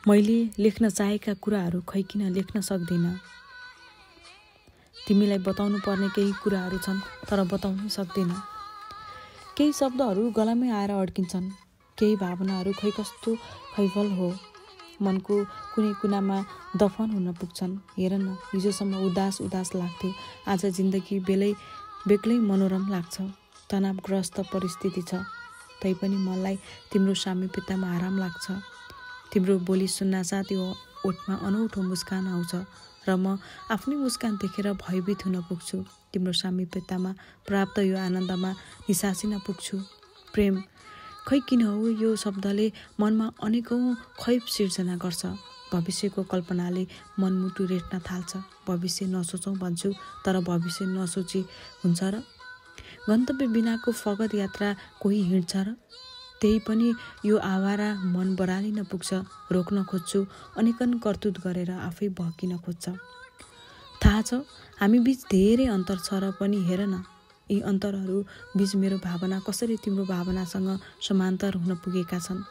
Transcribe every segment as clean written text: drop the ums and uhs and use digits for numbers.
मैले लेख्न चाहेका कुराहरू खै किन लेख्न सक्दिन। तिमीलाई बताउनु पर्ने केही कुराहरू छन् तर बताउनै सक्दिन। केही शब्दहरू गलामै आएर अड्किन्छन्, केही भावनाहरू खै कस्तो खैफल हो मनको कुनै कुनामा दफन हुन पुग्छन्। हेर न, हिजोसम्म उदास उदास लाग्थ्यो, आज जिन्दगी बेग्लै मनोरम लाग्छ। तनावग्रस्त परिस्थिति छ, तैपनि मलाई तिम्रो सामिप्यतामा आराम लाग्छ। तिम्रो बोली सुन्नासाथ यो ओठमा अनौठो मुस्कान आउँछ र म आफ्नै मुस्कान देखेर भयभीत हुन पुग्छु। तिम्रो सामिप्यतामा प्राप्त यो आनन्दमा निसासिन पुग्छु। प्रेम, खै किन हो यो शब्दले मनमा अनेकौं खैब सिर्जना गर्छ। भविष्यको कल्पनाले मनमुटु रेट्न थाल्छ। भविष्य नसोचौँ भन्छु, तर भविष्य नसोची हुन्छ र? गन्तव्य बिनाको फगत यात्रा कोही हिँड्छ र? त्यही पनि यो आवारा मन बरालिन पुग्छ। रोक्न खोज्छु, अनेकन करतुत गरेर आफै बहकिन खोज्छ। थाहा छ, हामी बीच धेरै अन्तर छ र पनि हेर न, यी अन्तरहरू बीच मेरो भावना कसरी तिम्रो भावनासँग समान्तर हुन पुगेका छन्।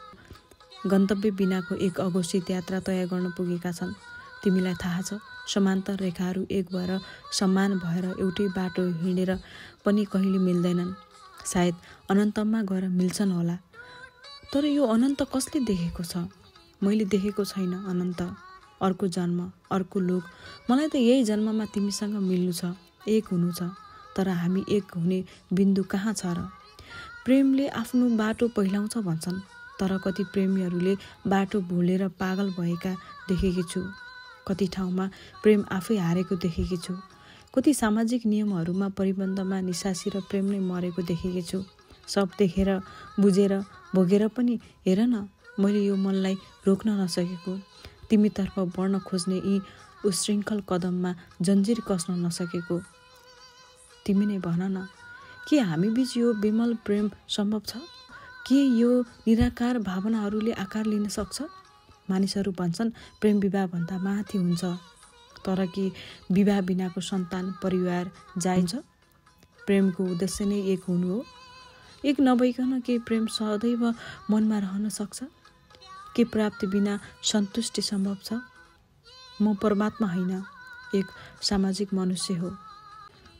गन्तव्य बिनाको एक अघोषित यात्रा तय गर्न पुगेका छन्। तिमीलाई थाहा छ, समान्तर रेखाहरू एक भएर समान भएर एउटै बाटो हिँडेर पनि कहिले मिल्दैनन्। सायद अनन्तमा गएर मिल्छन् होला। तर यो अनन्त कसले देखेको छ? मैले देखेको छैन अनन्त। अर्को जन्म, अर्को लोक। मलाई त यही जन्ममा तिमीसँग मिल्नु छ, एक हुनु छ। तर हामी एक हुने बिन्दु कहाँ छ र? प्रेमले आफ्नो बाटो पहिलाउँछ भन्छन्, तर कति प्रेमीहरूले बाटो भुलेर पागल भएका देखेकी छु। कति ठाउँमा प्रेम आफै हारेको देखेकी छु। कति सामाजिक नियमहरूमा, परिबन्धमा निसासी र प्रेम नै मरेको देखेकी छु। सब देखेर, बुझेर, भोगेर पनि हेर न, मैले यो मनलाई रोक्न नसकेको, तिमीतर्फ बढ्न खोज्ने यी उशृङ्खल कदममा जन्जिर कस्न नसकेको। तिमी नै भन न, के हामी बीच यो विमल प्रेम सम्भव छ? के यो निराकार भावनाहरूले आकार लिन सक्छ? मानिसहरू भन्छन् प्रेम विवाह भन्दा माथि हुन्छ, तर के विवाह बिनाको सन्तान परिवार जाइन्छ? प्रेमको उद्देश्य नै एक हुनु हो। एक नभइकन के प्रेम सदैव मनमा रहन सक्छ? के प्राप्ति बिना सन्तुष्टि सम्भव छ? म परमात्मा होइन, एक सामाजिक मनुष्य हो।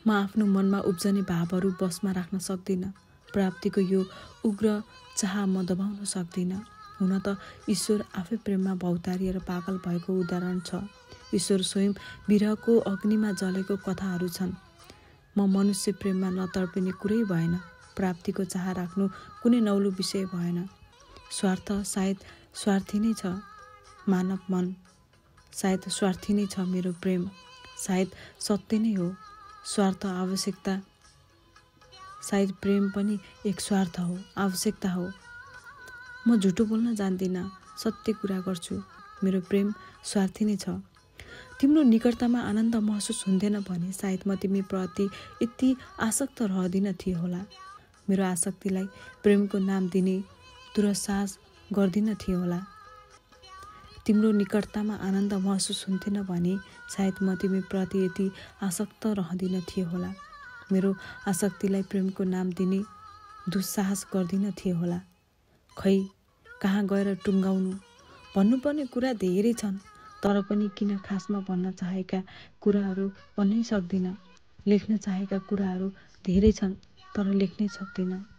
म आफ्नो मनमा उब्जने भावहरू बसमा राख्न सक्दिनँ। प्राप्तिको यो उग्र चाह म दबाउन सक्दिनँ। हुन त ईश्वर आफै प्रेममा भौतारिएर पागल भएको उदाहरण छ। ईश्वर स्वयं विरहको अग्निमा जलेको कथाहरू छन्। म मनुष्य प्रेममा नतर्पिने कुरै भएन। प्राप्तिको चाह राख्नु कुनै नौलो विषय भएन। स्वार्थ सायद स्वार्थी नै छ मानव मन, सायद स्वार्थी नै छ मेरो प्रेम, सायद सत्य नै हो स्वार्थ आवश्यकता। सायद प्रेम पनि एक स्वार्थ हो, आवश्यकता हो। म झुटो बोल्न जान्दिनँ, सत्य कुरा गर्छु। मेरो प्रेम स्वार्थी नै छ। तिम्रो निकटतामा आनन्द महसुस हुन्थेन भने सायद म तिमीप्रति यति आसक्त रहदिन थिएँ होला। मेरो आसक्तिलाई प्रेमको नाम दिने दुरसाहस गर्दिन थिएँ होला। तिम्रो निकटतामा आनन्द महसुस हुन्थेन भने सायद म तिमीप्रति यति आसक्त रहदिन थिएँ होला। मेरो आसक्तिलाई प्रेमको नाम दिने दुस्साहस गर्दिन थिएँ होला। खै कहाँ गएर टुङ्गाउनु? भन्नुपर्ने कुरा धेरै छन्, तर पनि किन खासमा भन्न चाहेका कुराहरू भन्नै सक्दिनँ। लेख्न चाहेका कुराहरू धेरै छन्, तर लेख्नै सक्दिनँ।